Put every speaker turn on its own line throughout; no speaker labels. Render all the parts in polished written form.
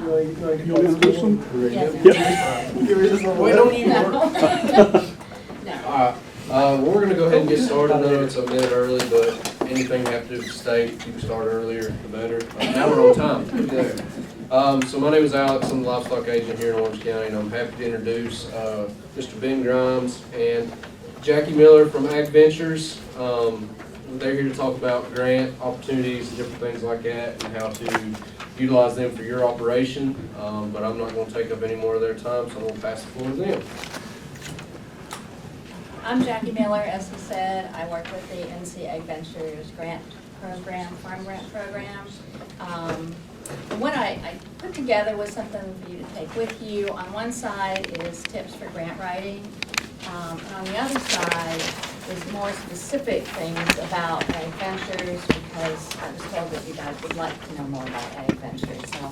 You want to introduce them?
We don't need that.
Well, we're going to go ahead and get started. I know it's a minute early, but anything you have to do with the state, if you can start earlier, the better. Now we're on time. Good. So my name is Alex. I'm the livestock agent here in Orange County, and I'm happy to introduce Mr. Ben Grimes and Jackie Miller from AgVentures. They're here to talk about grant opportunities and different things like that and how to utilize them for your operation. But I'm not going to take up any more of their time, so I'm going to pass the floor to them.
I'm Jackie Miller, as he said. I work with the NC AgVentures Grant Program, Farm Grant Program. And what I put together was something for you to take with you. On one side is tips for grant writing, and on the other side is more specific things about AgVentures, because I was told that you guys would like to know more about AgVentures. So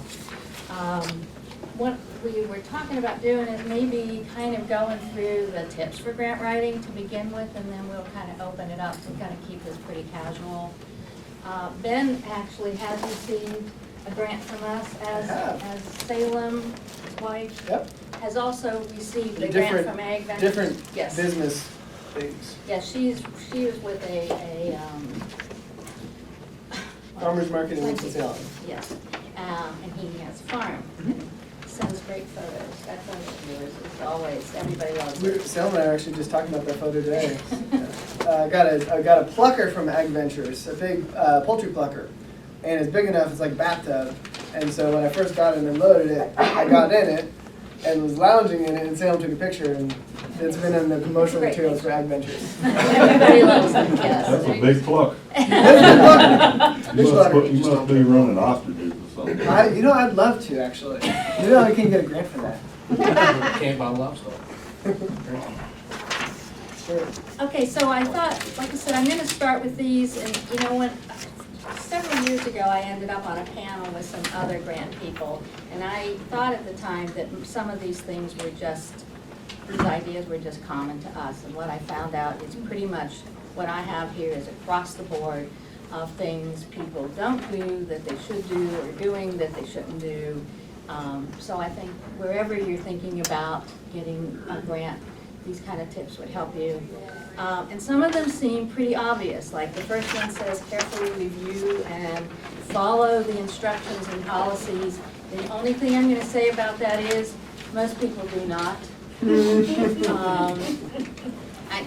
what we were talking about doing is maybe kind of going through the tips for grant writing to begin with, and then we'll kind of open it up to kind of keep this pretty casual. Ben actually has received a grant from us, as Salem, his wife, has also received a grant from AgVentures.
Different business things.
Yeah, she was with a
Farmers market in Salem.
Yes, and he has a farm. Sends great photos. That photo of yours is always, everybody loves it.
Salem and I are actually just talking about that photo today. I got a plucker from AgVentures, a big poultry plucker, and it's big enough, it's like a bathtub. And so when I first got it and loaded it, I got in it and was lounging in it, and Salem took a picture, and it's been in the promotional materials for AgVentures.
Everybody loves it, yes.
That's a big pluck. You must be running ostriches or something.
I'd love to, actually. You know, I can get a grant for that.
Can't buy livestock.
Sure.
Okay, so I thought, like I said, I'm going to start with these, and you know what? Several years ago, I ended up on a panel with some other grant people, and I thought at the time that some of these things were just, these ideas were just common to us, and what I found out is pretty much what I have here is across the board of things people don't do that they should do, or doing that they shouldn't do. So I think wherever you're thinking about getting a grant, these kind of tips would help you. And some of them seem pretty obvious, like the first one says carefully review and follow the instructions and policies. The only thing I'm going to say about that is most people do not.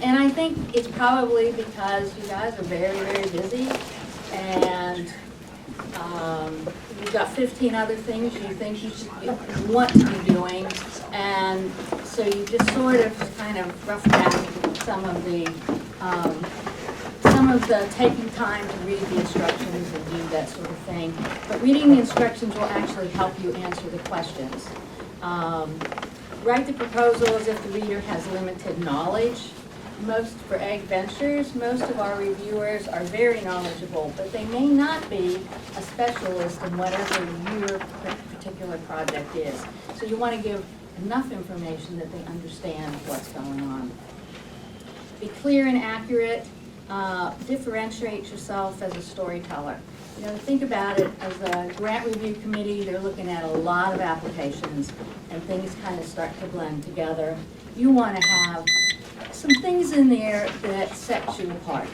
And I think it's probably because you guys are very, very busy, and you've got 15 other things you think you want to be doing, and so you just sort of kind of rough back some of the taking time to read the instructions and do that sort of thing. But reading the instructions will actually help you answer the questions. Write the proposal as if the reader has limited knowledge. For AgVentures, most of our reviewers are very knowledgeable, but they may not be a specialist in whatever your particular project is. So you want to give enough information that they understand what's going on. Be clear and accurate. Differentiate yourself as a storyteller. You know, think about it as a grant review committee, they're looking at a lot of applications and things kind of start to blend together. You want to have some things in there that set you apart.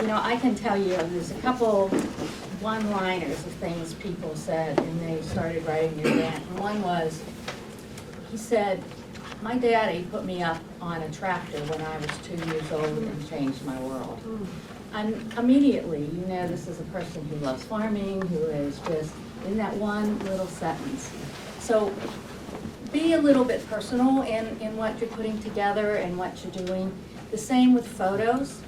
You know, I can tell you there's a couple one-liners of things people said when they started writing their grant. And one was, he said, my daddy put me up on a tractor when I was 2 years old and changed my world. And immediately, you know, this is a person who loves farming, who is just in that one little sentence. So be a little bit personal in what you're putting together and what you're doing. The same with photos.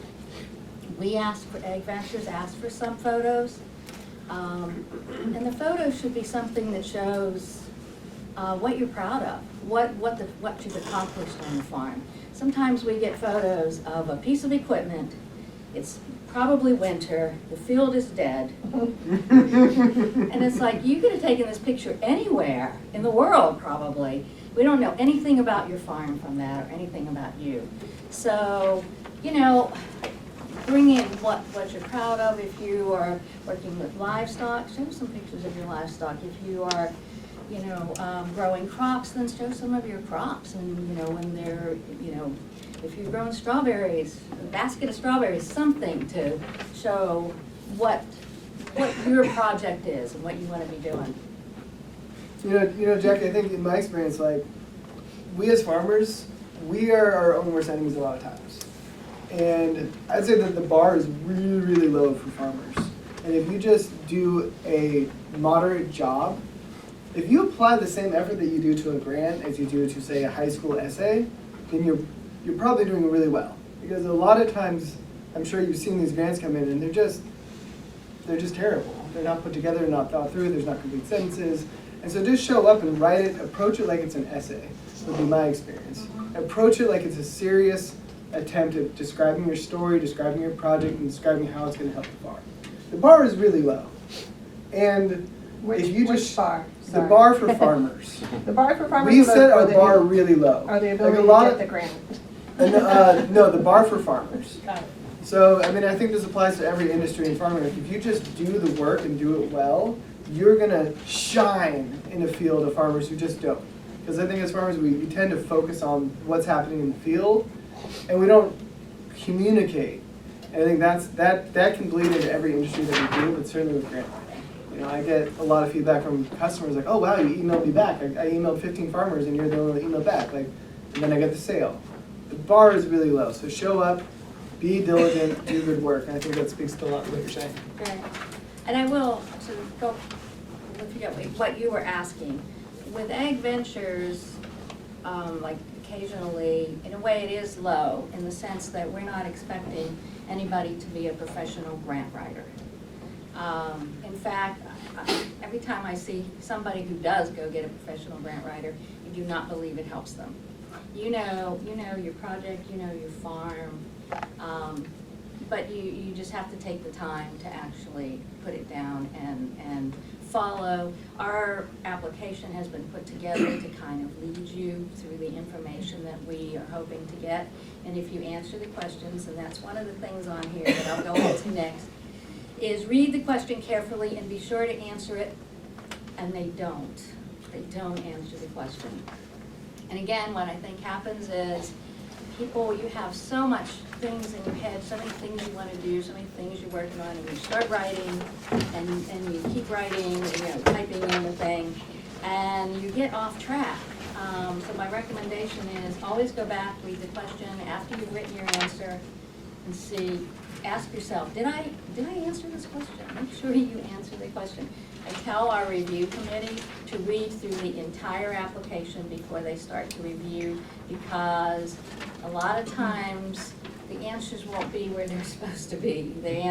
We AgVentures asked for some photos. And the photos should be something that shows what you're proud of, what you've accomplished on the farm. Sometimes we get photos of a piece of equipment. It's probably winter, the field is dead. And it's like, you could have taken this picture anywhere in the world, probably. We don't know anything about your farm from that or anything about you. So, you know, bring in what you're proud of. If you are working with livestock, show some pictures of your livestock. If you are, growing crops, then show some of your crops. And, when they're, if you've grown strawberries, a basket of strawberries, something to show what your project is and what you want to be doing.
Jackie, I think in my experience, like, we as farmers, we are our own worst enemies a lot of times. And I'd say that the bar is really, really low for farmers. And if you just do a moderate job, if you apply the same effort that you do to a grant as you do to, say, a high school essay, then you're probably doing really well. Because a lot of times, I'm sure you've seen these grants come in and they're just terrible. They're not put together, they're not thought through, there's not complete sentences. And so just show up and write it, approach it like it's an essay, would be my experience. Approach it like it's a serious attempt at describing your story, describing your project, and describing how it's going to help the farm. The bar is really low. And if you just...
Which bar?
The
Sorry.
bar for farmers.
The bar for farmers?
We
or the-
set
or
our
the-
bar really low.
Or the
Like
ability
a
to
lot
get
of-
the grant?
And, no, the bar for farmers.
Got it.
So, I think this applies to every industry in farming. If you just do the work and do it well, you're gonna shine in a field of farmers who just don't. Because I think as farmers, we tend to focus on what's happening in the field, and we don't communicate. And I think that can bleed into every industry that we do, but certainly with grant writing. I get a lot of feedback from customers like, oh wow, you emailed me back. I emailed 15 farmers and you're the only one that emailed back. And then I get the sale. The bar is really low, so show up, be diligent, do good work, and I think that speaks to a lot of what you're saying.
Right. And I will, to go, what you were asking, with AgVentures, like occasionally, in a way it is low, in the sense that we're not expecting anybody to be a professional grant writer. In fact, every time I see somebody who does go get a professional grant writer, I do not believe it helps them. You know your project, you know your farm, but you just have to take the time to actually put it down and follow. Our application has been put together to kind of lead you through the information that we are hoping to get. And if you answer the questions, and that's one of the things on here that I'll go into next, is read the question carefully and be sure to answer it. And they don't. They don't answer the question. And again, what I think happens is people, you have so much things in your head, so many things you want to do, so many things you're working on, and you start writing, and you keep writing, typing in the thing, and you get off track. So my recommendation is always go back, read the question after you've written your answer, and see, ask yourself, did I answer this question? Make sure you answer the question. I tell our review committee to read through the entire application before they start to review, because a lot of times the answers won't be where they're supposed to be. They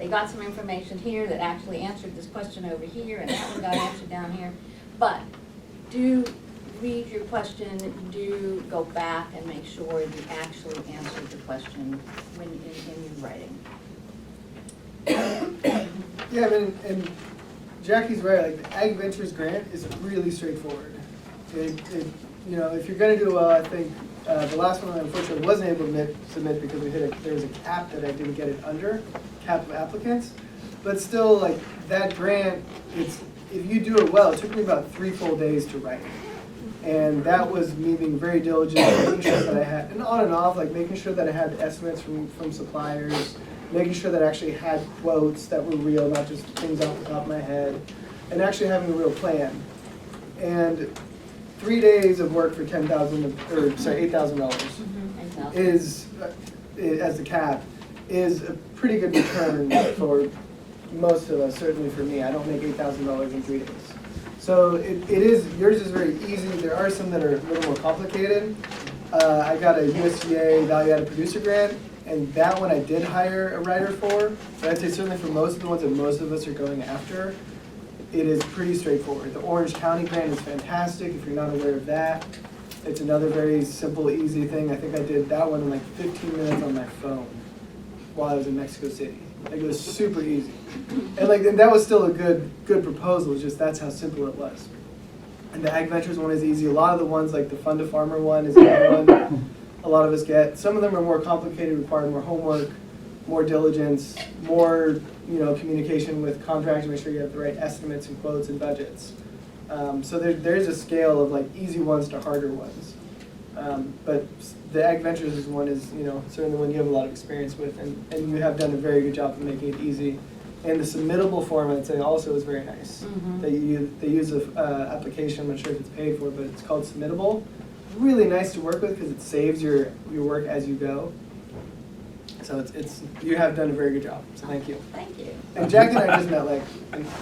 got some information here that actually answered this question over here, and that one got answered down here. But do read your question, do go back and make sure you actually answered the question when you're writing.
Yeah, and Jackie's right. Like the AgVentures grant is really straightforward. If you're going to do well, I think the last one I unfortunately wasn't able to submit because there was a cap that I didn't get it under, cap of applicants. But still, like that grant, if you do it well, it took me about 3 full days to write. And that was me being very diligent, making sure that I had, and on and off, like making sure that I had estimates from suppliers, making sure that I actually had quotes that were real, not just things off the top of my head, and actually having a real plan. And 3 days of work for $8,000 is, as the cap, is a pretty good return for most of us, certainly for me. I don't make $8,000 in 3 days. So yours is very easy. There are some that are a little more complicated. I got a USDA value-added producer grant, and that one I did hire a writer for. But I'd say certainly for most of the ones that most of us are going after, it is pretty straightforward. The Orange County grant is fantastic. If you're not aware of that, it's another very simple, easy thing. I think I did that one in like 15 minutes on my phone while I was in Mexico City. Like it was super easy. And that was still a good proposal, just that's how simple it was. And the AgVentures one is easy. A lot of the ones, like the Fund to Farmer one is another one. a lot of us get. Some of them are more complicated, require more homework, more diligence, more, communication with contractors, make sure you have the right estimates and quotes and budgets. So there's a scale of like easy ones to harder ones. But the AgVentures one is, certainly one you have a lot of experience with, and you have done a very good job of making it easy. And the submittable form, I'd say, also is very nice.
Mhm.
They use a application, I'm not sure if it's paid for, but it's called Submittable. Really nice to work with because it saves your work as you go. So you have done a very good job, so thank you.
Thank you.
And Jack and I just met like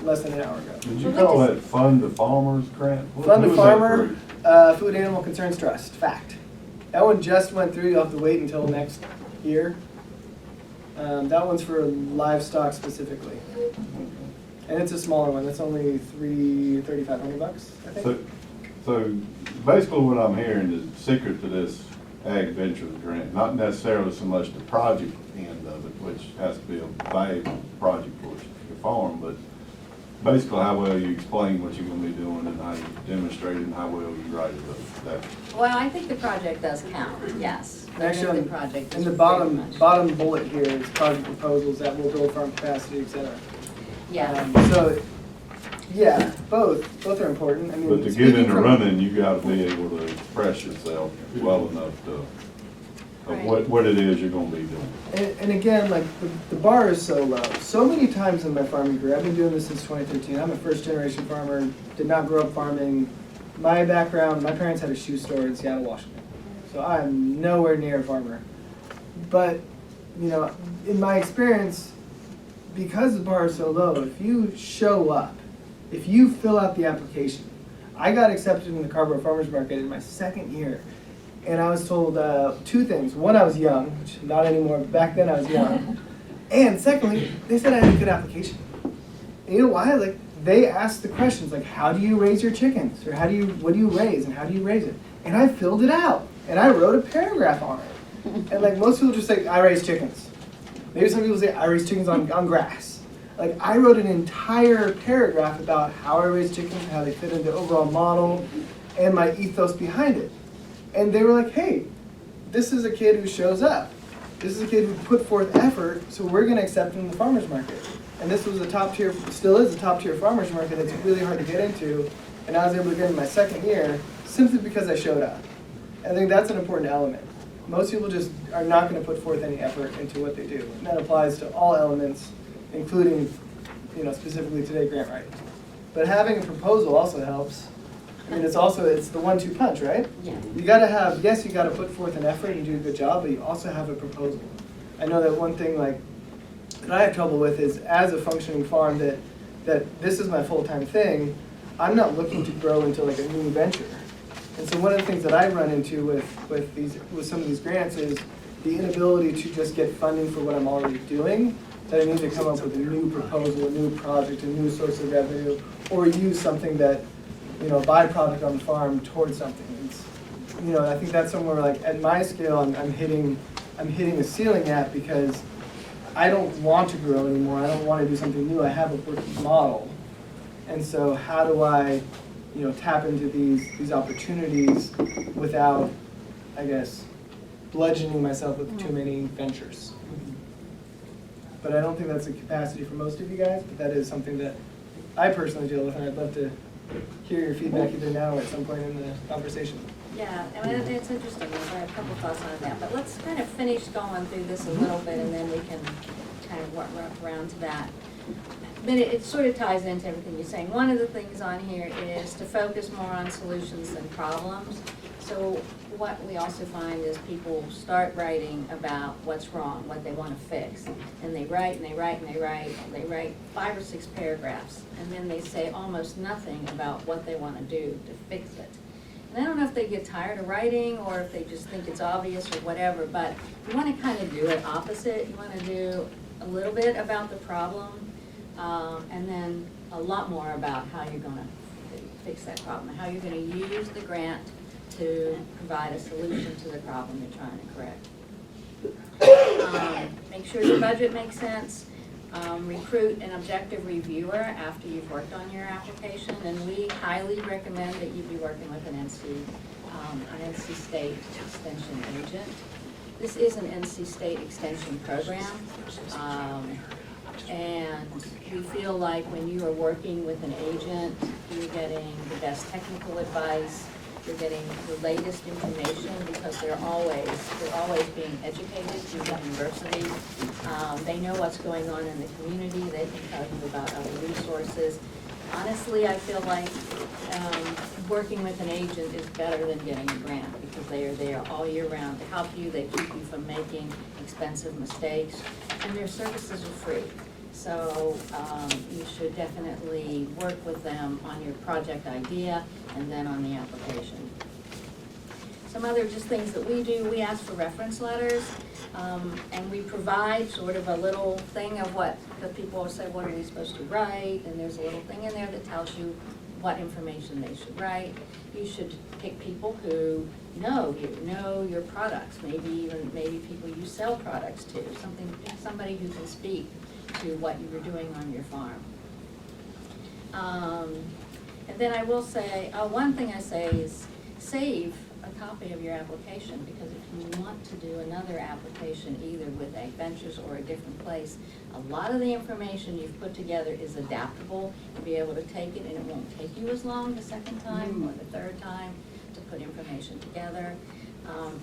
less than an hour ago.
Did you call that Fund to Farmers grant?
Fund
Who
to
is that
Farmer,
through?
Food Animal Concerns Trust, fact. That one just went through, you'll have to wait until next year. That one's for livestock specifically. And it's a smaller one, that's only $3,500, I think.
So basically what I'm hearing is the secret to this AgVentures grant, not necessarily so much the project end of it, which has to be a valuable project for your farm, but basically how well you explain what you're gonna be doing and how you demonstrate it and how well you write it up.
Well, I think the project does count, yes. I
And actually,
think
on
the project
in
is
the
very much-
bottom bullet here is project proposals that will build farm capacity, et cetera.
Yeah.
So, yeah, both are important. I mean,
But to get
speaking
in the
from-
running, you gotta be able to express yourself well enough to, of
Right.
what it is you're gonna be doing.
And again, like, the bar is so low. So many times in my farming career, I've been doing this since 2013. I'm a first-generation farmer, did not grow up farming. My background, my parents had a shoe store in Seattle, Washington. So I'm nowhere near a farmer. But, in my experience, because the bar is so low, if you show up, if you fill out the application, I got accepted in the Cardboard Farmers Market in my second year. And I was told two things. One, I was young, which not anymore, but back then I was young. And secondly, they said I had a good application. And you know why? Like, they asked the questions like, how do you raise your chickens? Or what do you raise and how do you raise it? And I filled it out. And I wrote a paragraph on it. And like most people just say, I raise chickens. Maybe some people say, I raise chickens on grass. Like, I wrote an entire paragraph about how I raise chickens and how they fit into the overall model and my ethos behind it. And they were like, hey, this is a kid who shows up. This is a kid who put forth effort, so we're going to accept him in the farmer's market. And this was a top tier, still is a top tier farmer's market that's really hard to get into. And I was able to get in my second year simply because I showed up. I think that's an important element. Most people just are not going to put forth any effort into what they do. And that applies to all elements, including, specifically today, grant writing. But having a proposal also helps. I mean, it's the 1-2 punch, right?
Yeah.
You gotta put forth an effort and do a good job, but you also have a proposal. I know that one thing that I have trouble with is, as a functioning farm, that this is my full-time thing, I'm not looking to grow into like a new venture. And so one of the things that I run into with some of these grants is the inability to just get funding for what I'm already doing, that I need to come up with a new proposal, a new project, a new source of revenue, or use something that, byproduct on the farm towards something. I think that's somewhere like at my scale I'm hitting a ceiling at, because I don't want to grow anymore. I don't want to do something new. I have a working model. And so how do I, tap into these opportunities without, I guess, bludgeoning myself with too many ventures? But I don't think that's a capacity for most of you guys, but that is something that I personally deal with, and I'd love to hear your feedback either now or at some point in the conversation.
Yeah, I mean, it's interesting. I have a couple thoughts on that, but let's kind of finish going through this a little bit, and then we can kind of work around to that. But it sort of ties into everything you're saying. One of the things on here is to focus more on solutions than problems. So what we also find is people start writing about what's wrong, what they want to fix. And they write and they write and they write. They write 5 or 6 paragraphs. And then they say almost nothing about what they want to do to fix it. And I don't know if they get tired of writing or if they just think it's obvious or whatever, but you want to kind of do it opposite. You want to do a little bit about the problem, and then a lot more about how you're going to fix that problem, how you're going to use the grant to provide a solution to the problem you're trying to correct. Make sure your budget makes sense. Recruit an objective reviewer after you've worked on your application, and we highly recommend that you be working with an NC an NC State Extension agent. This is an NC State Extension program. And we feel like when you are working with an agent, you're getting the best technical advice, you're getting the latest information, because they're always being educated through the university. They know what's going on in the community, they can tell you about other resources. Honestly, I feel like working with an agent is better than getting a grant, because they are there all year round to help you, they keep you from making expensive mistakes, and their services are free. So you should definitely work with them on your project idea and then on the application. Some other just things that we do, we ask for reference letters, and we provide sort of a little thing of what the people say, what are we supposed to write, and there's a little thing in there that tells you what information they should write. You should pick people who know your products, maybe people you sell products to, somebody who can speak to what you were doing on your farm. And then I will say, one thing I say is save a copy of your application, because if you want to do another application either with AgVentures or a different place, a lot of the information you've put together is adaptable. You'll be able to take it, and it won't take you as long the second time or the third time to put information together.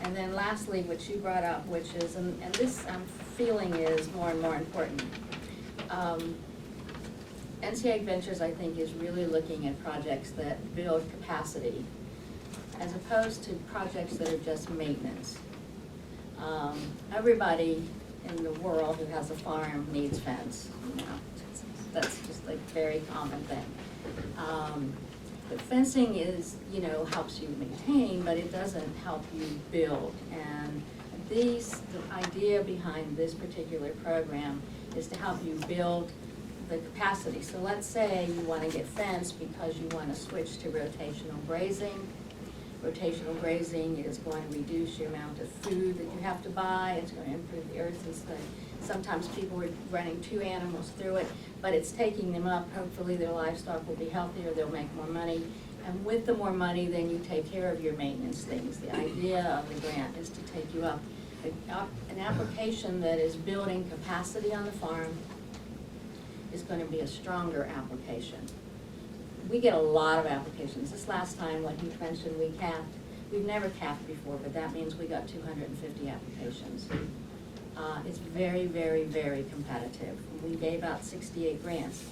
And then lastly, which you brought up, which is, and this I'm feeling is more and more important. NC AgVentures, I think, is really looking at projects that build capacity, as opposed to projects that are just maintenance. Everybody in the world who has a farm needs fence, you know. That's just like a very common thing. But fencing is, helps you maintain, but it doesn't help you build. And the idea behind this particular program is to help you build the capacity. So let's say you want to get fenced because you want to switch to rotational grazing. Rotational grazing is going to reduce the amount of food that you have to buy. It's going to improve the earth system. Sometimes people are running 2 animals through it, but it's taking them up. Hopefully their livestock will be healthier, they'll make more money. And with the more money, then you take care of your maintenance things. The idea of the grant is to take you up. An application that is building capacity on the farm is going to be a stronger application. We get a lot of applications. This last time, when he mentioned we capped, we've never capped before, but that means we got 250 applications. It's very, very, very competitive. We gave out 68 grants,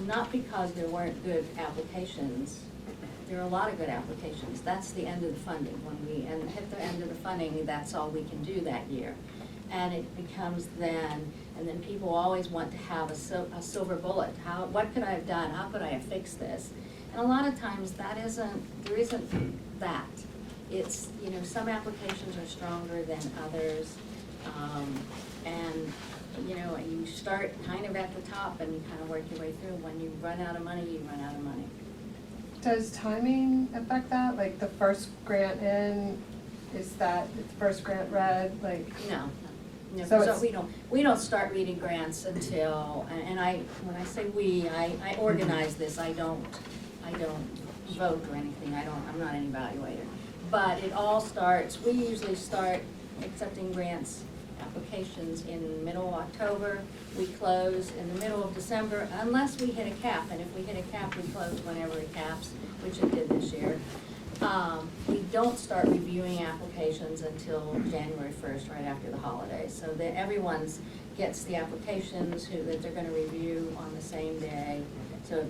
not because there weren't good applications. There are a lot of good applications. That's the end of the funding. When we hit the end of the funding, that's all we can do that year. And it becomes then, and then people always want to have a silver bullet. What could I have done? How could I have fixed this? And a lot of times there isn't that. It's, some applications are stronger than others. And you start kind of at the top and you kind of work your way through. When you run out of money, you run out of money.
Does timing affect that? Like the first grant in, is that the first grant read? Like
No,
So
we don't start reading grants until, and when I say we, I organize this. I don't vote or anything. I'm not an evaluator. But it all starts, we usually start accepting grants applications in middle of October. We close in the middle of December unless we hit a cap, and if we hit a cap, we close whenever it caps, which it did this year. We don't start reviewing applications until January 1st, right after the holidays, so that everyone gets the applications that they're going to review on the same day. So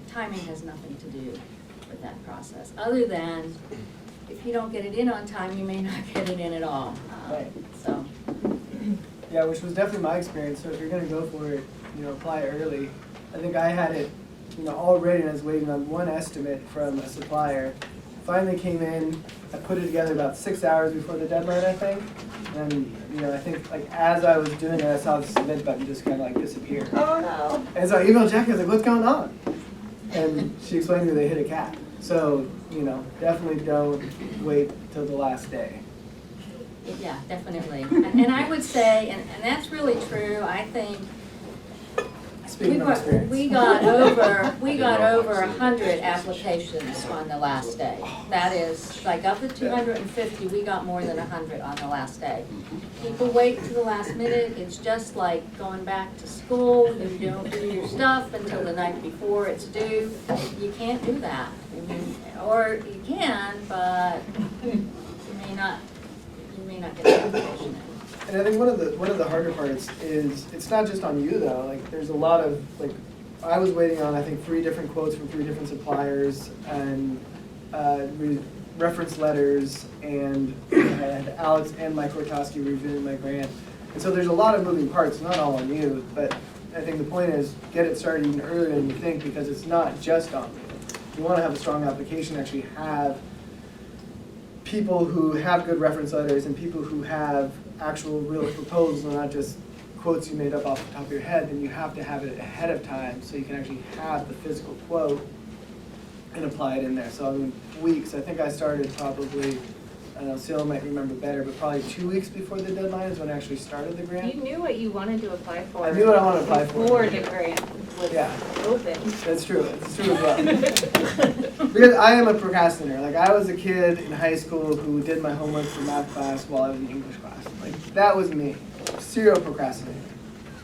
timing has nothing to do with that process, other than if you don't get it in on time, you may not get it in at all.
Right.
So.
Yeah, which was definitely my experience. So if you're gonna go for it, apply early. I think I had it, all ready, and I was waiting on one estimate from a supplier. Finally came in, I put it together about 6 hours before the deadline, I think. And, I think like as I was doing it, I saw the submit button just kind of like disappear.
oh no.
And so I emailed Jackie, I was like, what's going on? And she explained to me they hit a cap. So, definitely don't wait till the last day.
Yeah, definitely. And I would say, and that's really true, I think,
Speaking of experience.
We got over 100 applications on the last day. That is, like of the 250, we got more than 100 on the last day. People wait to the last minute. It's just like going back to school. You don't do your stuff until the night before it's due. You can't do that. I mean, or you can, but you may not get the application in.
And I think one of the harder parts is it's not just on you though. Like there's a lot of like I was waiting on I think 3 different quotes from 3 different suppliers and reference letters, and I had Alex and Mike Ortowski reviewing my grant. And so there's a lot of moving parts, not all on you, but I think the point is get it started even earlier than you think, because it's not just on you. You want to have a strong application, actually have people who have good reference letters and people who have actual real proposals and not just quotes you made up off the top of your head. Then you have to have it ahead of time so you can actually have the physical quote and apply it in there. So I mean, weeks. I think I started probably, I don't know, Seal might remember better, but probably 2 weeks before the deadline is when I actually started the grant.
You knew what you wanted to apply for.
I knew what I wanted to apply for.
Before the grant was
Yeah.
open.
That's true. It's true as well. Because I am a procrastinator. Like I was a kid in high school who did my homework for math class while I was in English class. Like that was me. Serial procrastinator.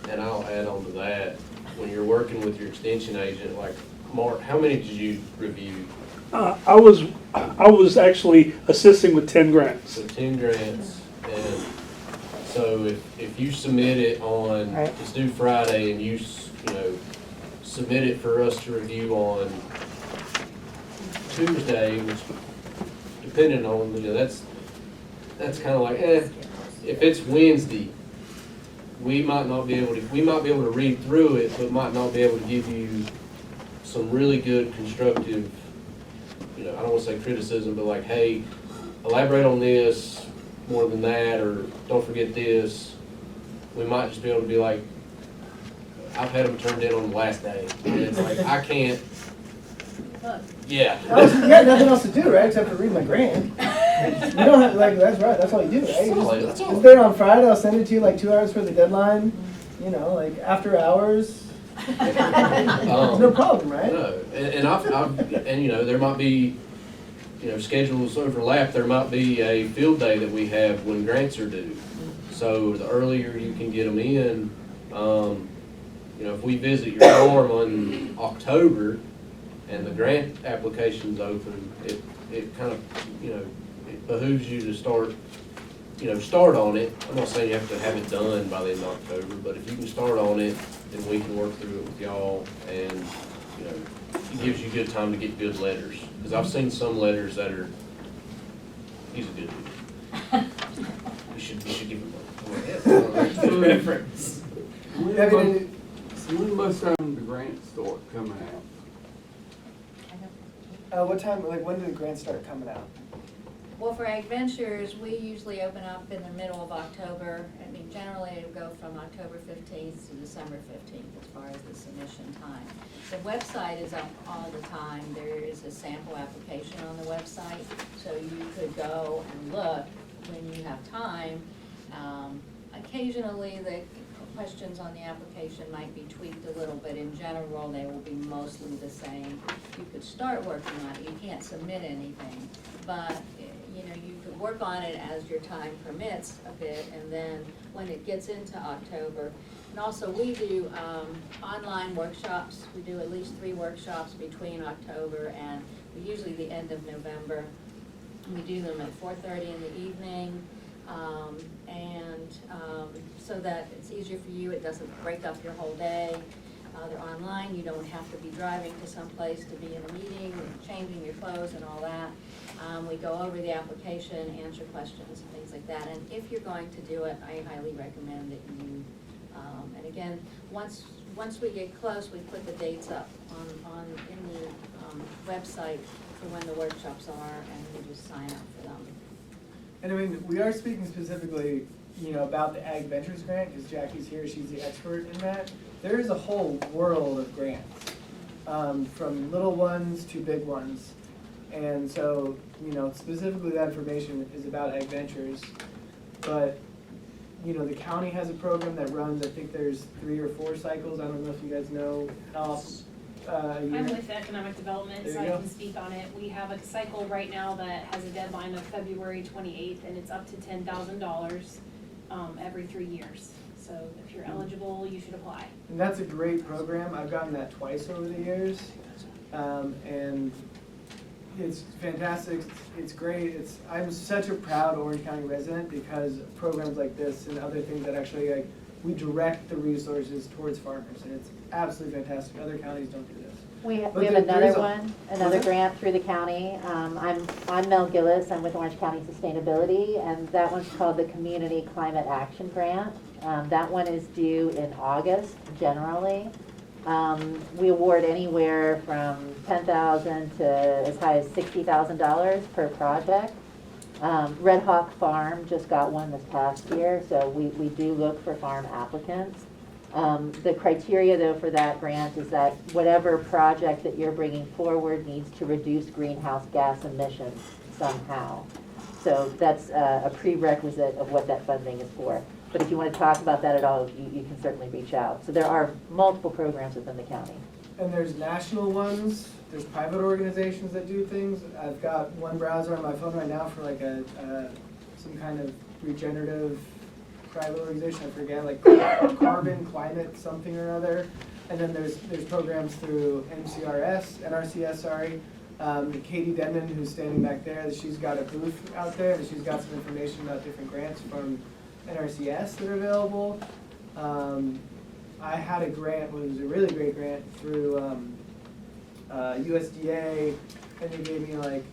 And I'll add on to that, when you're working with your extension agent, like Mark, how many did you review?
I was actually assisting with 10 grants.
So 10 grants, and so if you submit it on, it's due Friday, and you submit it for us to review on Tuesday, which depending on, that's kind of like, if it's Wednesday, we might be able to read through it, but might not be able to give you some really good constructive, I don't want to say criticism, but like, hey, elaborate on this more than that, or don't forget this. We might just be able to be like, I've had them turned in on the last day. And it's like, I can't, yeah.
You got nothing else to do, right, except for read my grant. You don't have, like, that's right, that's all you do, right? You just,
That's all.
it's there on Friday, I'll send it to you like 2 hours for the deadline, like after hours. There's no problem, right?
No, and there might be, schedules overlap. There might be a field day that we have when grants are due. So the earlier you can get them in, if we visit your farm in October and the grant application's open, it kind of, it behooves you to start on it. I'm not saying you have to have it done by the end of October, but if you can start on it, then we can work through it with y'all, and, it gives you good time to get good letters. Because I've seen some letters that are, he's a good dude. We should give him a reference.
When must the grants start coming out?
What time, like when do the grants start coming out?
Well, for AgVentures, we usually open up in the middle of October. I mean, generally it'll go from October 15th to December 15th as far as the submission time. The website is up all the time. There is a sample application on the website, so you could go and look when you have time. Occasionally, the questions on the application might be tweaked a little, but in general, they will be mostly the same. You could start working on it. You can't submit anything, but you could work on it as your time permits a bit, and then when it gets into October, and also we do online workshops. We do at least 3 workshops between October and usually the end of November. We do them at 4:30 in the evening, so that it's easier for you. It doesn't break up your whole day. They're online. You don't have to be driving to some place to be in a meeting, changing your clothes and all that. We go over the application, answer questions and things like that. And if you're going to do it, I highly recommend that you, and again, once we get close, we put the dates up in the website for when the workshops are, and you just sign up for them.
And I mean, we are speaking specifically, about the AgVentures grant, because Jackie's here, she's the expert in that. There is a whole world of grants, from little ones to big ones. And so, specifically that information is about AgVentures. But you know, the county has a program that runs, I think there's 3 or 4 cycles. I don't know if you guys know how a year.
I'm with economic development,
There
so
you
I
go.
can speak on it. We have a cycle right now that has a deadline of February 28th, and it's up to $10,000 every 3 years. So if you're eligible, you should apply.
And that's a great program. I've gotten that twice over the years. And it's fantastic. It's great. I'm such a proud Orange County resident because of programs like this and other things that actually, like, we direct the resources towards farmers, and it's absolutely fantastic. Other counties don't do this.
We
But
have
there
another
is a-
one,
What's
another
that?
grant through the county. I'm Mel Gillis, I'm with Orange County Sustainability, and that one's called the Community Climate Action Grant. That one is due in August, generally. We award anywhere from $10,000 to as high as $60,000 per project. Red Hawk Farm just got one this past year, so we do look for farm applicants. The criteria, though, for that grant is that whatever project that you're bringing forward needs to reduce greenhouse gas emissions somehow. So that's a prerequisite of what that funding is for. But if you want to talk about that at all, you can certainly reach out. So there are multiple programs within the county.
And there's national ones, there's private organizations that do things. I've got one browser on my phone right now for like some kind of regenerative private organization, I forget, like carbon, climate, something or other. And then there's programs through NRCS, sorry. Katie Denman, who's standing back there, she's got a booth out there, and she's got some information about different grants from NRCS that are available. I had a grant, it was a really great grant through USDA, and they gave me like,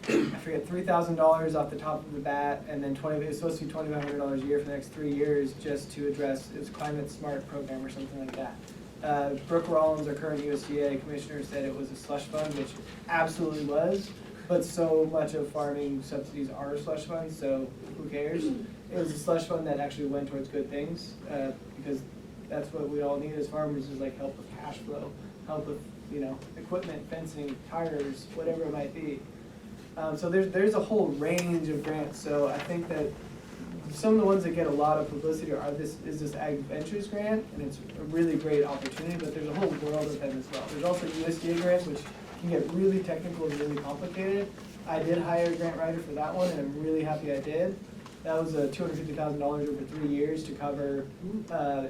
I forget, $3,000 off the top of the bat, and then it was supposed to be $2,500 a year for the next 3 years just to address, it was Climate Smart program or something like that. Brooke Rollins, our current USDA commissioner, said it was a slush fund, which it absolutely was, but so much of farming subsidies are slush funds, so who cares? It was a slush fund that actually went towards good things, because that's what we all need as farmers, is like help with cash flow, help with, you know, equipment, fencing, tires, whatever it might be. So there's a whole range of grants. So I think that some of the ones that get a lot of publicity is this AgVentures grant, and it's a really great opportunity, but there's a whole world of them as well. There's also USDA grants, which can get really technical and really complicated. I did hire a grant writer for that one, and I'm really happy I did. That was $250,000 over 3 years to cover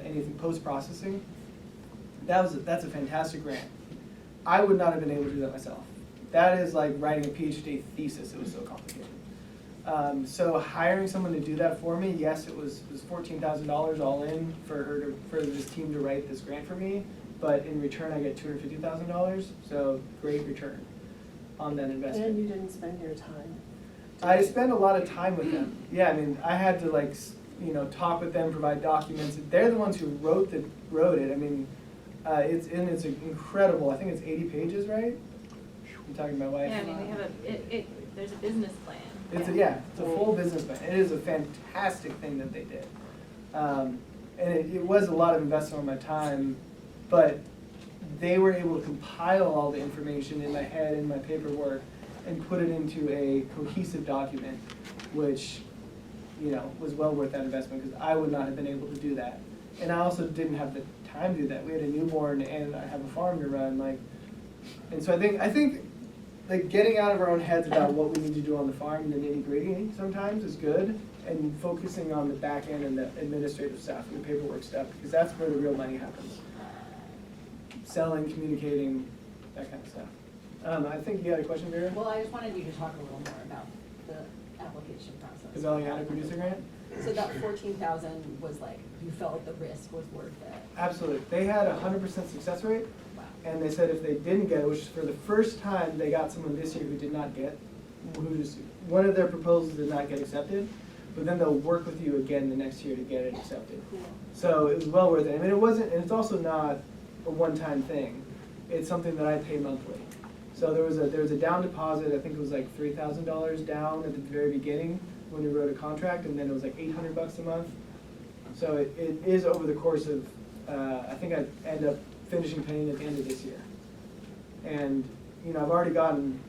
anything post-processing. That's a fantastic grant. I would not have been able to do that myself. That is like writing a PhD thesis. It was so complicated. So hiring someone to do that for me, yes, it was $14,000 all in for this team to write this grant for me. But in return, I get $250,000. So great return on that investment.
And you didn't spend your time.
I spent a lot of time with them. Yeah, I mean, I had to talk with them, provide documents. They're the ones who wrote it. I mean, it's incredible. I think it's 80 pages, right? I'm talking to my wife.
Yeah, I mean, we have there's a business plan.
It's a full business plan. It is a fantastic thing that they did. And it was a lot of investment on my time, but they were able to compile all the information in my head, in my paperwork, and put it into a cohesive document, which, you know, was well worth that investment, because I would not have been able to do that. And I also didn't have the time to do that. We had a newborn, and I have a farm to run, and so I think like getting out of our own heads about what we need to do on the farm and the nitty-gritty sometimes is good, and focusing on the back end and the administrative stuff, and the paperwork stuff, because that's where the real money happens. Selling, communicating, that kind of stuff. I think you had a question, Vera?
Well, I just wanted you to talk a little more about the application process.
About how to produce a grant?
So that 14,000 was like, you felt the risk was worth it?
Absolutely. They had a 100% success rate,
Wow.
and they said if they didn't get it, which is for the first time they got someone this year who did not get, one of their proposals did not get accepted, but then they'll work with you again the next year to get it accepted.
Cool.
So it was well worth it. I mean, it wasn't, and it's also not a one-time thing. It's something that I pay monthly. So there was a down deposit. I think it was like $3,000 down at the very beginning when we wrote a contract, and then it was like $800 a month. So it is over the course of, I think I end up finishing paying at the end of this year. And, you know, I've already gotten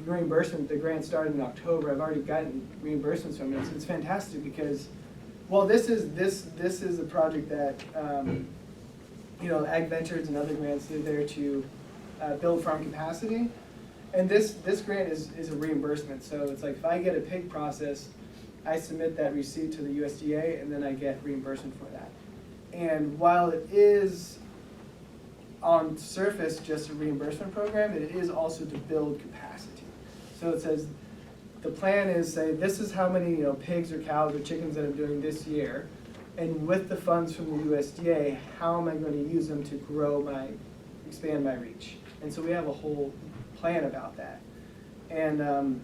reimbursement. The grant started in October. I've already gotten reimbursements from it. So it's fantastic because Well, this is a project that, AgVentures and other grants are there to build farm capacity. And this grant is a reimbursement, so it's like if I get a pig processed, I submit that receipt to the USDA and then I get reimbursement for that. And while it is on surface just a reimbursement program, it is also to build capacity. So it says, the plan is, say, this is how many pigs or cows or chickens that I'm doing this year, and with the funds from the USDA, how am I going to use them to expand my reach? And so we have a whole plan about that. And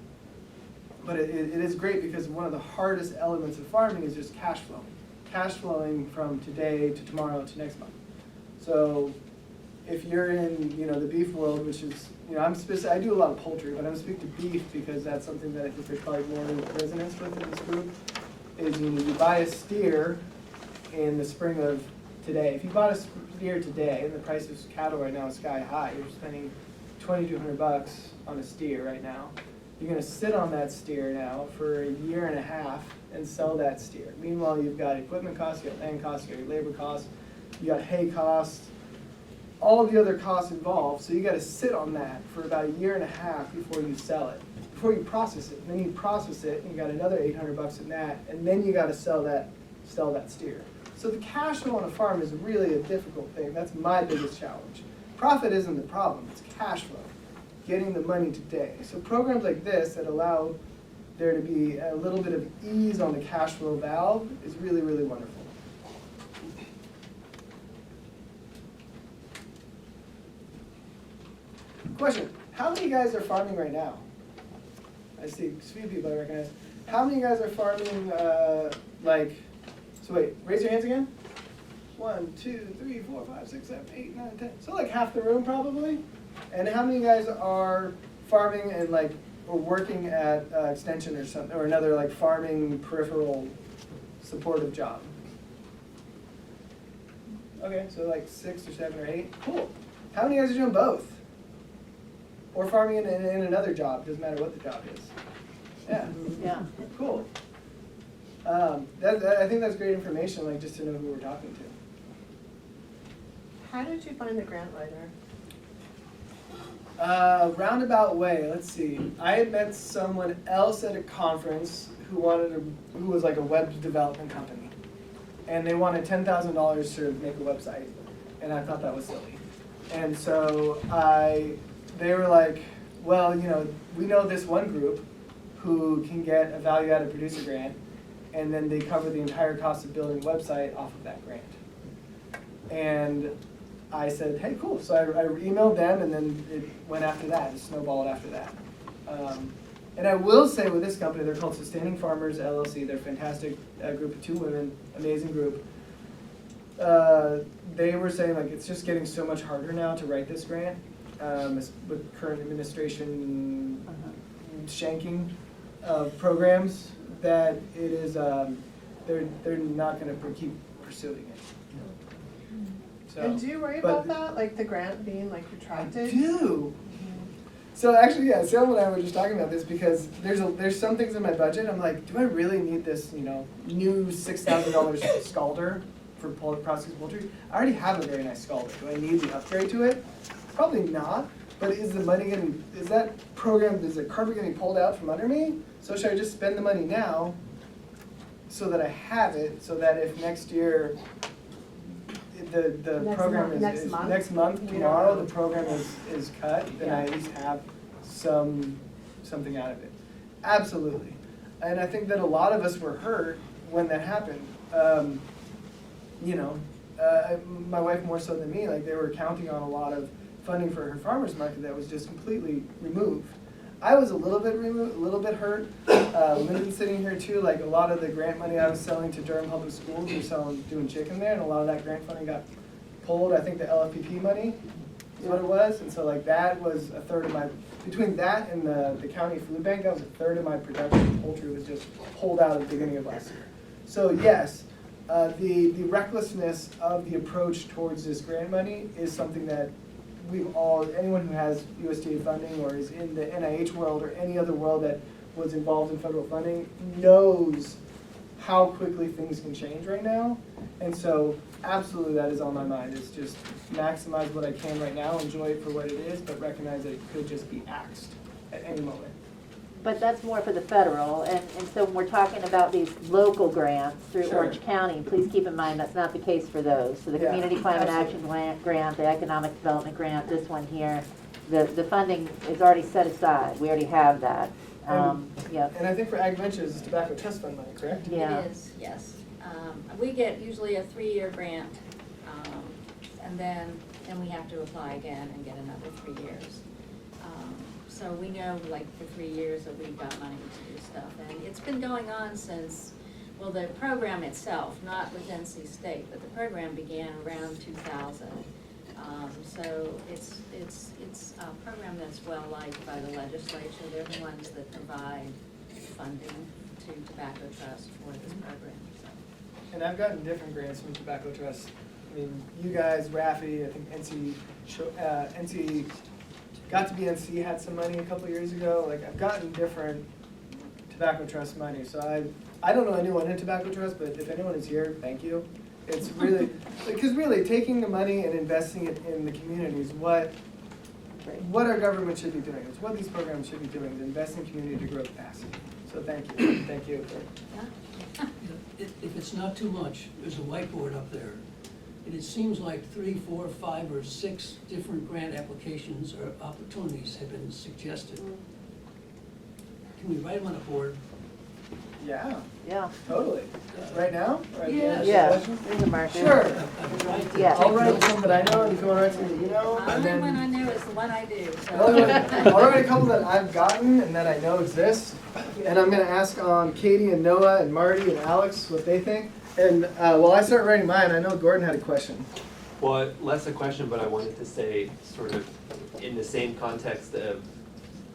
but it is great because one of the hardest elements of farming is just cash flow. Cash flowing from today to tomorrow to next month. So if you're in the beef world, which is I do a lot of poultry, but I'm speaking to beef because that's something that I think there's probably more resonance with in this group. Is you buy a steer in the spring of today. If you bought a steer today and the price of cattle right now is sky high, you're spending $2,200 on a steer right now. You're going to sit on that steer now for a year and a half and sell that steer. Meanwhile, you've got equipment costs, you got land costs, you got your labor costs, you got hay costs, all of the other costs involved. So you got to sit on that for about a year and a half before you sell it, before you process it. And then you process it, and you got another $800 in that, and then you got to sell that steer. So the cash flow on a farm is really a difficult thing. That's my biggest challenge. Profit isn't the problem; it's cash flow. Getting the money today. So programs like this that allow there to be a little bit of ease on the cash flow valve is really, really wonderful. Question, how many guys are farming right now? I see a few people I recognize. How many guys are farming, so wait, raise your hands again. 1, 2, 3, 4, 5, 6, 7, 8, 9, 10. So like half the room probably. And how many guys are farming and or working at extension or something, or another farming peripheral supportive job? Okay, so 6 or 7 or 8. Cool. How many guys are doing both? Or farming in another job? Doesn't matter what the job is. Yeah.
Yeah.
Cool. I think that's great information, just to know who we're talking to.
How did you find the grant writer?
Roundabout way, let's see. I had met someone else at a conference who was like a web development company. And they wanted $10,000 to make a website. And I thought that was silly. And so they were like, well, we know this one group who can get a value-added producer grant, and then they cover the entire cost of building a website off of that grant. And I said, hey, cool. So I emailed them, and then it went after that. It snowballed after that. And I will say with this company, they're called Sustaining Farmers, LLC. They're a fantastic group of 2 women, amazing group. They were saying, it's just getting so much harder now to write this grant with current administration shanking of programs that it is, they're not going to keep pursuing it. So,
And do you worry about that, the grant being retracted?
I do. So actually, yeah, Sam and I were just talking about this because there's some things in my budget. I'm like, do I really need this, new $6,000 scalder for processing poultry? I already have a very nice scalder. Do I need the upgrade to it? Probably not. But is the carpet getting pulled out from under me? So should I just spend the money now so that I have it, so that if next year the program is next month, tomorrow, the program is cut, then I at least have something out of it. Absolutely. And I think that a lot of us were hurt when that happened. My wife more so than me, they were counting on a lot of funding for her farmer's market that was just completely removed. I was a little bit hurt. Lyndon's sitting here too. A lot of the grant money I was selling to Durham Public Schools, we were doing chicken there, and a lot of that grant funding got pulled. I think the LFPP money is what it was, and so that was a third of my, between that and the county food bank, that was a third of my production of poultry was just pulled out at the beginning of last year. So yes, the recklessness of the approach towards this grant money is something that anyone who has USDA funding or is in the NIH world or any other world that was involved in federal funding knows how quickly things can change right now. And so absolutely that is on my mind, is just maximize what I can right now, enjoy it for what it is, but recognize that it could just be axed at any moment.
But that's more for the federal, and so when we're talking about these local grants through
Sure.
Orange County, please keep in mind that's not the case for those. So the
Yeah,
Community Climate
absolutely.
Action Grant, the Economic Development Grant, this one here, the funding is already set aside. We already have that. Yep.
And I think for AgVentures, it's tobacco trust fund money, correct?
Yeah.
It is, yes. We get usually a 3-year grant, and then we have to apply again and get another 3 years. So we know, like, for 3 years that we've got money to do stuff. And it's been going on since, well, the program itself, not with NC State, but the program began around 2000. So it's a program that's well liked by the legislature. They're the ones that provide funding to Tobacco Trust for this program, so.
And I've gotten different grants from Tobacco Trust. I mean, you guys, Rafi, I think NC, got to be NC had some money a couple years ago. Like, I've gotten different Tobacco Trust money. So I don't know anyone in Tobacco Trust, but if anyone is here, thank you. It's really, because really taking the money and investing it in the community is what our government should be doing. It's what these programs should be doing, is invest in community to grow capacity. So thank you. Thank you.
If it's not too much, there's a whiteboard up there. And it seems like 3, 4, 5, or 6 different grant applications or opportunities have been suggested. Can we write them on a board?
Yeah,
Yeah.
totally. Right now? Or at the end of the
Yeah.
session?
There's a marker.
Sure.
Yeah.
I'll write some that I know, and if you want to write some that you know.
The
and
only
then
one I know is the one I do,
I'll write a couple that I've gotten and that I know exist. And I'm going to ask Katie and Noah and Marty and Alex what they think. And while I start writing mine, I know Gordon had a question.
Well, less a question, but I wanted to say, sort of in the same context of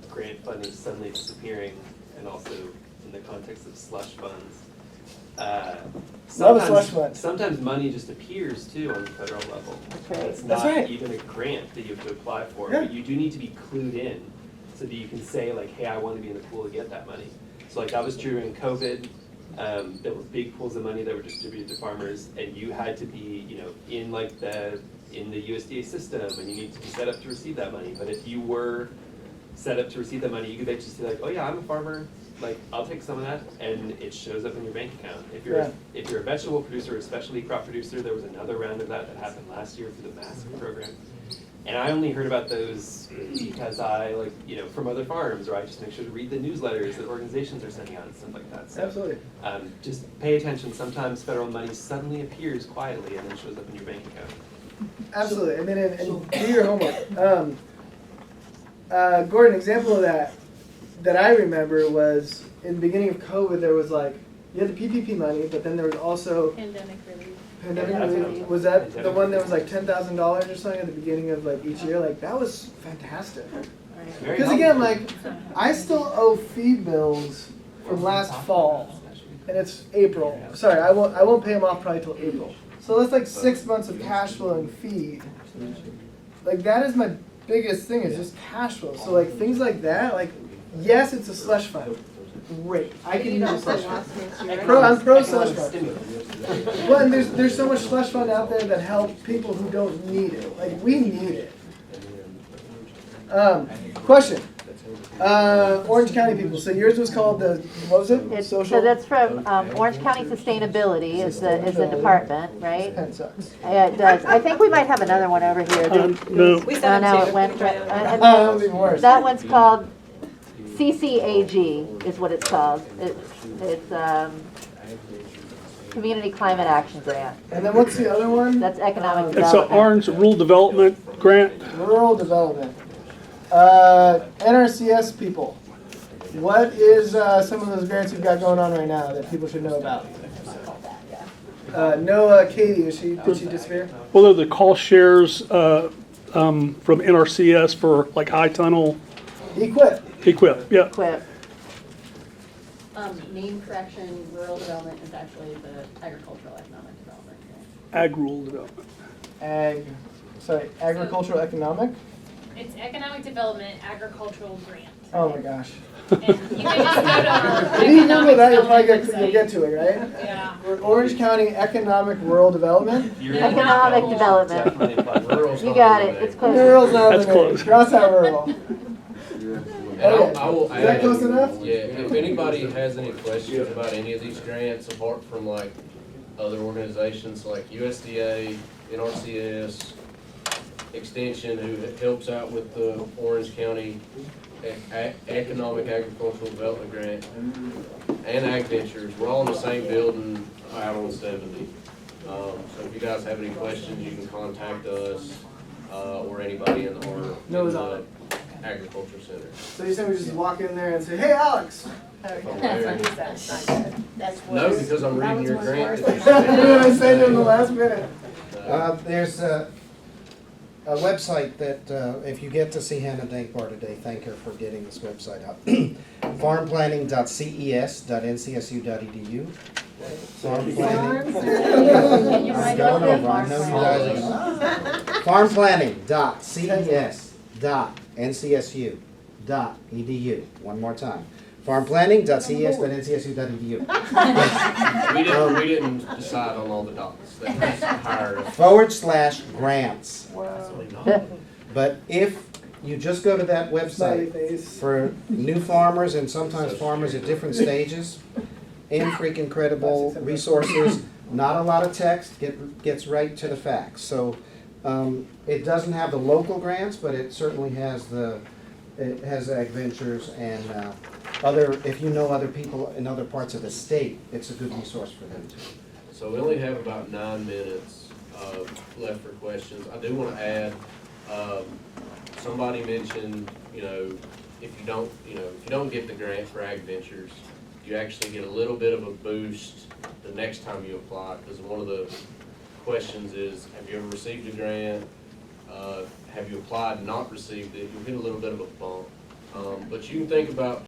grant funding suddenly disappearing, and also in the context of slush funds.
Love a slush fund.
Sometimes money just appears too on the federal level.
right.
It's
That's
not
right.
even a grant that you have to apply for,
Yeah.
but you do need to be clued in so that you can say like, hey, I want to be in the pool to get that money. So like that was true during COVID. There were big pools of money that were distributed to farmers, and you had to be, in the USDA system, and you need to be set up to receive that money. But if you were set up to receive that money, you could just say like, oh yeah, I'm a farmer, like I'll take some of that, and it shows up in your bank account. If you're a vegetable producer, or a specialty crop producer, there was another round of that happened last year through the massive program. And I only heard about those because I from other farms, or I just make sure to read the newsletters that organizations are sending out and stuff like that. So,
Absolutely.
just pay attention. Sometimes federal money suddenly appears quietly and then shows up in your bank account.
Absolutely. I mean, and do your homework. Gordon, example of that I remember was in the beginning of COVID, there was you had the PPP money, but then there was also
Pandemic relief.
pandemic
Yeah,
relief. Was that the one that was $10,000 or something at the beginning of each year? That was fantastic.
Very
Because again, I still owe feed bills from last fall, and it's April. Sorry, I won't pay them off probably till April. So that's 6 months of cash flow and feed. That is my biggest thing, is just cash flow. So things like that, yes, it's a slush fund. Great, I can use a slush fund. I'm pro slush fund. Well, and there's so much slush fund out there that help people who don't need it. We need it. Question. Orange County people. So yours was called what was it?
So that's from Orange County Sustainability is the department, right?
Pen sucks.
Yeah, it does. I think we might have another one over here.
No.
We
Oh,
sent
no,
them
it went.
That was even worse.
That one's called CCAG is what it's called. It's Community Climate Action Grant.
And then what's the other one?
That's economic
It's an
development.
Orange Rural Development Grant.
Rural development. NRCS people. What is some of those grants you've got going on right now that people should know about? Noah, Katie, did she disappear?
Well, they're the call shares from NRCS for high tunnel
Equip.
yeah.
Quip.
Name correction, rural development is actually the agricultural economic development.
Ag Rural Development.
Agricultural economic?
It's economic development agricultural grant.
Oh my gosh.
And you can just go to our
If you Google that, you'll probably
economic
you'll get
website.
to it, right?
Yeah.
Orange County Economic Rural Development.
You're
Economic development.
definitely applied.
Rural's
You
not
got
in
it,
there.
it's close.
Rural's not
That's
the name.
close.
Cross out rural.
And I will
Is that
add,
close enough?
yeah, if anybody has any questions about any of these grants, apart from like other organizations like USDA, NRCS, Extension, who helps out with the Orange County Economic Agricultural Development Grant, and AgVentures, we're all in the same building out on 70. So if you guys have any questions, you can contact us, or anybody in the Agriculture Center.
So you said we just walk in there and say, "Hey, Alex."
Okay,
From
that's
there.
what he said, not good.
That's
No,
worse.
because I'm reading your grant.
You're gonna say it in the last minute.
There's a website that, if you get to see Hannah Dankbar today, thank her for getting this website up. farmplanning.ces.ncsu.edu. Farm planning.
Can you
I'm
write
going
over
over, I know you guys are. farmplanning.ces.ncsu.edu. One more time. farmplanning.ces.ncsu.edu.
We didn't decide on all the dots. That was hired.
/grants. But if you just go to that
Smiley
website
face.
for new farmers and sometimes farmers at different stages, incredible resources, not a lot of text, gets right to the facts. So it doesn't have the local grants, but it certainly has it has AgVentures and other, if you know other people in other parts of the state, it's a good resource for them too.
So we only have about 9 minutes left for questions. I do want to add, somebody mentioned, if you don't get the grant for AgVentures, you actually get a little bit of a boost the next time you apply, because one of the questions is, have you ever received a grant? Have you applied and not received it? You'll get a little bit of a bump. But you can think about